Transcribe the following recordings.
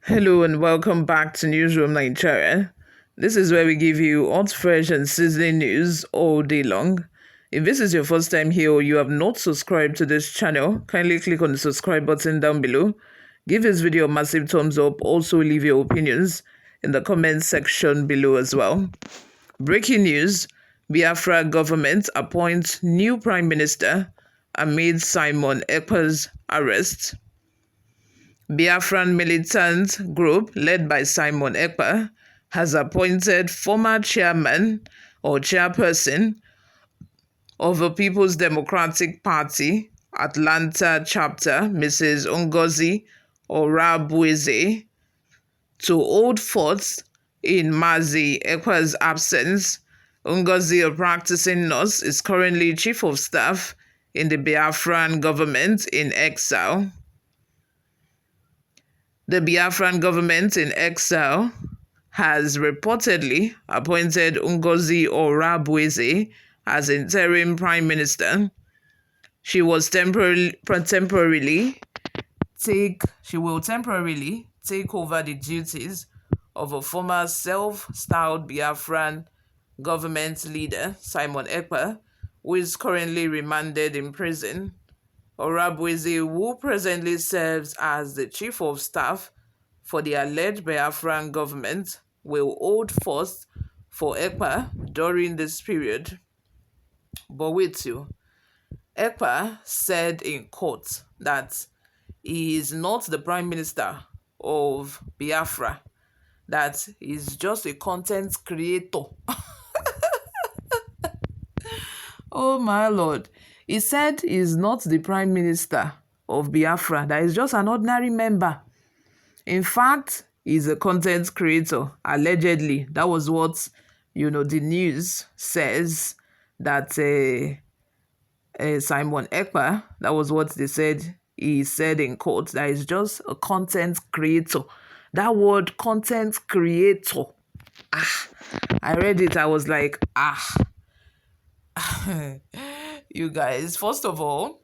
Hello and welcome back to Newsroom Nigeria. This is where we give you hot, fresh, and sizzling news all day long. If this is your first time here or you have not subscribed to this channel, kindly click on the subscribe button down below. Give this video a massive thumbs up. Also, leave your opinions in the comment section below as well. Breaking news: Biafra government appoints new prime minister amid Simon Ekpa's arrest. Biafran militant group led by Simon Ekpa has appointed former chairman or chairperson of the People's Democratic Party Atlanta chapter, Mrs. Ngozi Orabueze, to hold forth in Mazi Ekpa's absence. Ngozi, a practicing nurse, is currently chief of staff in the Biafran government in exile. The Biafran government in exile has reportedly appointed Ngozi Orabueze as interim prime minister. She will temporarily take over the duties of a former self-styled Biafran government leader, Simon Ekpa, who is currently remanded in prison. Orabueze, who presently serves as the chief of staff for the alleged Biafran government, will hold forth for Ekpa during this period. But wait you, Ekpa said in court that he is not the prime minister of Biafra, that he's just a content creator. Oh my lord. He said he's not the prime minister of Biafra, that is just an ordinary member. In fact, he's a content creator, allegedly. That was what, the news says, that Simon Ekpa, that was what they said, he said in court, that he's just a content creator. That word, content creator. I read it, I was like, you guys, first of all,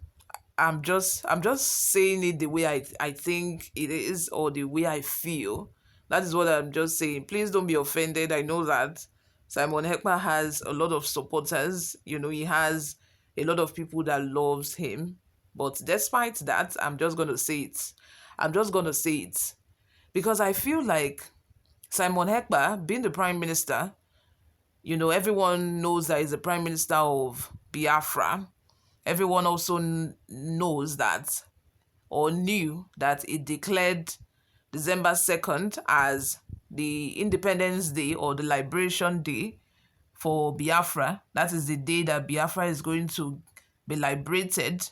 I'm just saying it the way I think it is, or the way I feel. That is what I'm just saying. Please don't be offended. I know that Simon Ekpa has a lot of supporters. He has a lot of people that loves him. But despite that, I'm just going to say it. Because I feel like Simon Ekpa, being the prime minister, everyone knows that he's the prime minister of Biafra. Everyone also knows that, or knew that, it declared December 2nd as the Independence Day or the Liberation Day for Biafra. That is the day that Biafra is going to be liberated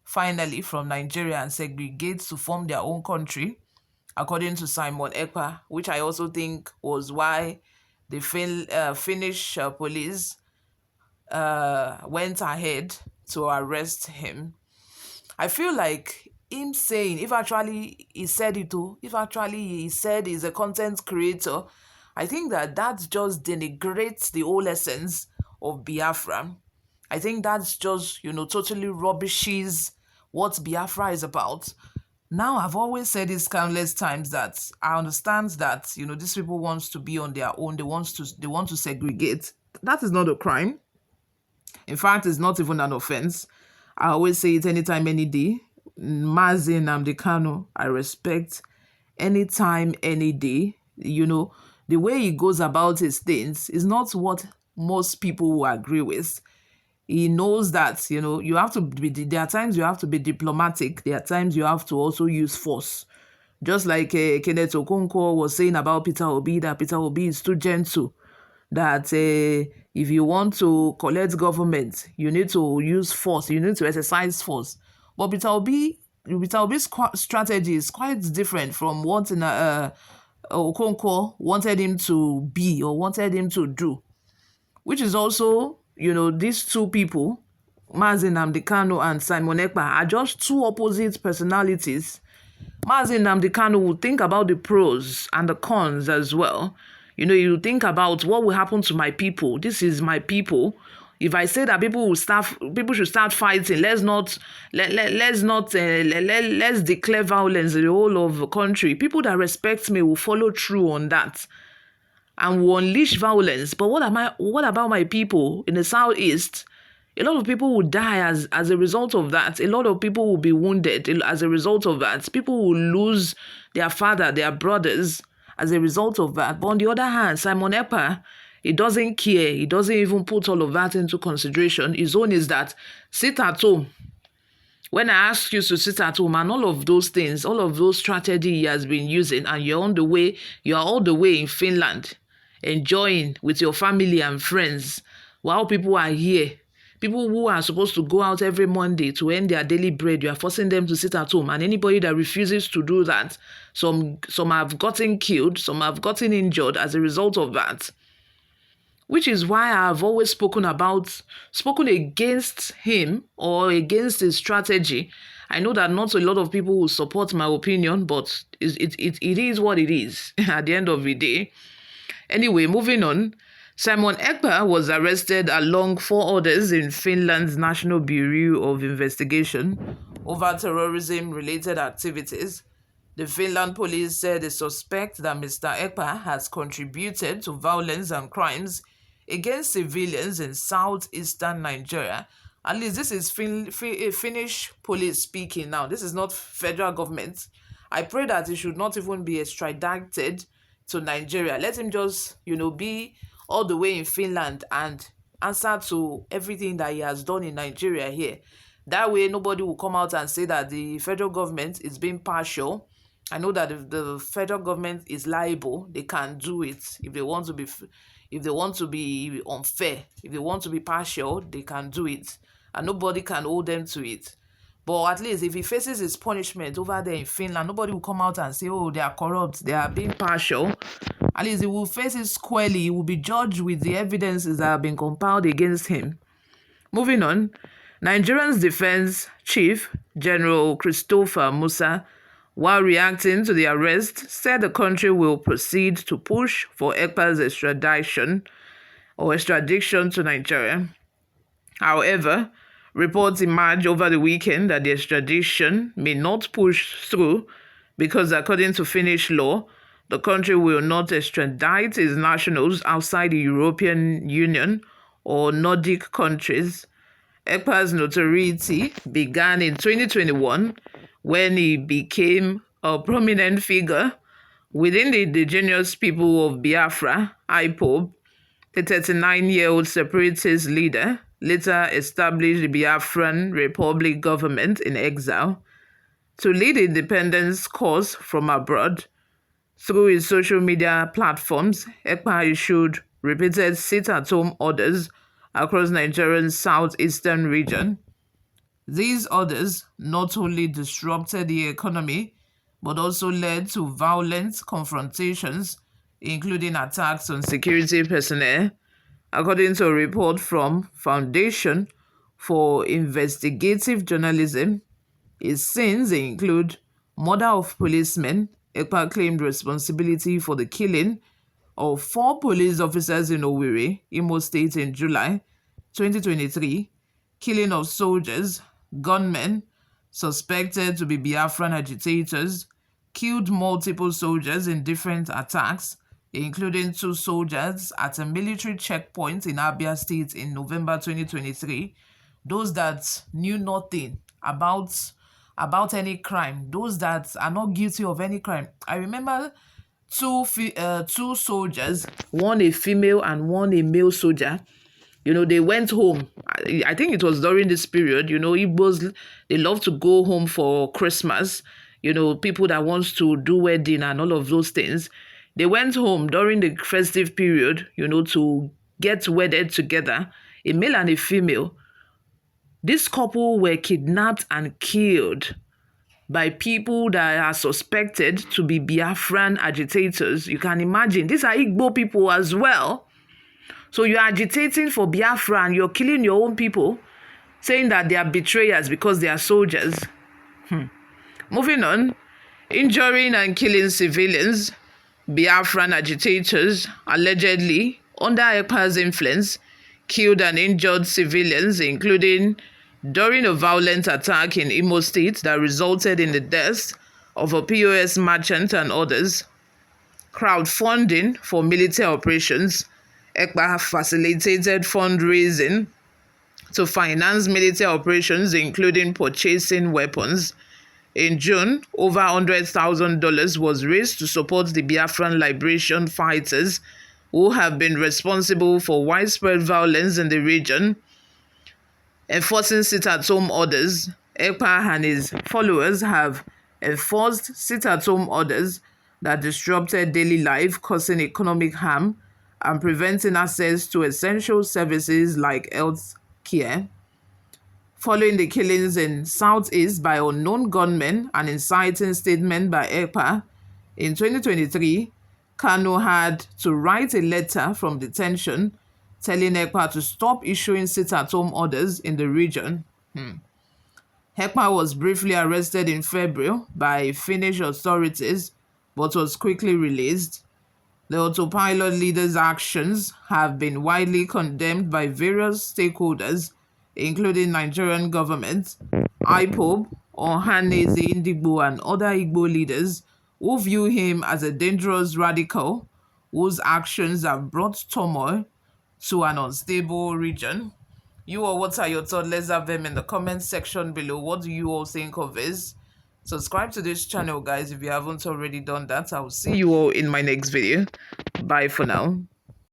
finally from Nigeria and segregate to form their own country, according to Simon Ekpa, which I also think was why the Finnish police went ahead to arrest him. I feel like him saying, if actually he said he's a content creator, I think that just denigrates the whole essence of Biafra. I think that's just, totally rubbishes what Biafra is about. Now, I've always said this countless times that I understand that, these people want to be on their own. They want to segregate. That is not a crime. In fact, it's not even an offense. I always say it anytime, any day. Mazi Nnamdi Kanu, I respect anytime, any day. The way he goes about his things is not what most people will agree with. He knows that, you have to be, there are times you have to be diplomatic. There are times you have to also use force. Just like Kenneth Okonkwo was saying about Peter Obi, that Peter Obi is too gentle. That if you want to collect government, you need to use force. You need to exercise force. But Peter Obi's strategy is quite different from what Okonkwo wanted him to be or wanted him to do. Which is also, these two people, Mazi Nnamdi Kanu and Simon Ekpa, are just two opposite personalities. Mazi Nnamdi Kanu will think about the pros and the cons as well. You think about what will happen to my people. This is my people. If I say that people should start fighting, let's declare violence in the whole of the country. People that respect me will follow through on that and will unleash violence. But what about my people in the southeast? A lot of people will die as a result of that. A lot of people will be wounded as a result of that. People will lose their father, their brothers as a result of that. But on the other hand, Simon Ekpa, he doesn't care. He doesn't even put all of that into consideration. His own is that sit at home. When I ask you to sit at home and all of those things, all of those strategy he has been using, and you're all the way in Finland, enjoying with your family and friends, while people are here. People who are supposed to go out every Monday to earn their daily bread, you are forcing them to sit at home. And anybody that refuses to do that, some have gotten killed, some have gotten injured as a result of that. Which is why I've always spoken against him or against his strategy. I know that not a lot of people will support my opinion, but it is what it is at the end of the day. Anyway, moving on. Simon Ekpa was arrested along 4 others in Finland's National Bureau of Investigation over terrorism-related activities. The Finland police said they suspect that Mr. Ekpa has contributed to violence and crimes against civilians in southeastern Nigeria. At least this is Finnish police speaking now. This is not federal government. I pray that he should not even be extradited to Nigeria. Let him just, be all the way in Finland and answer to everything that he has done in Nigeria here. That way, nobody will come out and say that the federal government is being partial. I know that if the federal government is liable, they can do it. If they want to be unfair, if they want to be partial, they can do it. And nobody can hold them to it. But at least if he faces his punishment over there in Finland, nobody will come out and say, oh, they are corrupt, they are being partial. At least he will face it squarely. He will be judged with the evidences that have been compiled against him. Moving on, Nigeria's Defense Chief, General Christopher Musa, while reacting to the arrest, said the country will proceed to push for Ekpa's extradition to Nigeria. However, reports emerged over the weekend that the extradition may not push through because, according to Finnish law, the country will not extradite its nationals outside the European Union or Nordic countries. Ekpa's notoriety began in 2021 when he became a prominent figure within the indigenous people of Biafra, IPOB. The 39-year-old separatist leader later established the Biafran Republic government in exile to lead the independence cause from abroad. Through his social media platforms, Ekpa issued repeated sit-at-home orders across Nigeria's southeastern region. These orders not only disrupted the economy, but also led to violent confrontations, including attacks on security personnel. According to a report from Foundation for Investigative Journalism, his sins include murder of policemen. Ekpa claimed responsibility for the killing of 4 police officers in Owerri, Imo State in July 2023, killing of soldiers, gunmen suspected to be Biafran agitators, killed multiple soldiers in different attacks, including 2 soldiers at a military checkpoint in Abia State in November 2023. Those that knew nothing about any crime, those that are not guilty of any crime. I remember 2 soldiers, one a female and one a male soldier. They went home. I think it was during this period. Igbos, they love to go home for Christmas. People that wants to do wedding and all of those things. They went home during the festive period, to get wedded together, a male and a female. This couple were kidnapped and killed by people that are suspected to be Biafran agitators. You can imagine, these are Igbo people as well. So you're agitating for Biafra and you're killing your own people, saying that they are betrayers because they are soldiers. Moving on, injuring and killing civilians. Biafran agitators, allegedly under Ekpa's influence, killed and injured civilians, including during a violent attack in Imo State that resulted in the deaths of a POS merchant and others. Crowdfunding for military operations. Ekpa facilitated fundraising to finance military operations, including purchasing weapons. In June, over $100,000 was raised to support the Biafran liberation fighters who have been responsible for widespread violence in the region. Enforcing sit-at-home orders. Ekpa and his followers have enforced sit-at-home orders that disrupted daily life, causing economic harm and preventing access to essential services like health care. Following the killings in Southeast by unknown gunmen and inciting statement by Ekpa, in 2023, Kano had to write a letter from detention telling Ekpa to stop issuing sit-at-home orders in the region. Ekpa was briefly arrested in February by Finnish authorities but was quickly released. The autopilot leader's actions have been widely condemned by various stakeholders, including Nigerian government, IPOB, Ohaneze Ndigbo, and other Igbo leaders who view him as a dangerous radical whose actions have brought turmoil to an unstable region. You all, what are your thoughts? Let's have them in the comment section below. What do you all think of this? Subscribe to this channel, guys, if you haven't already done that. I will see you all in my next video. Bye for now.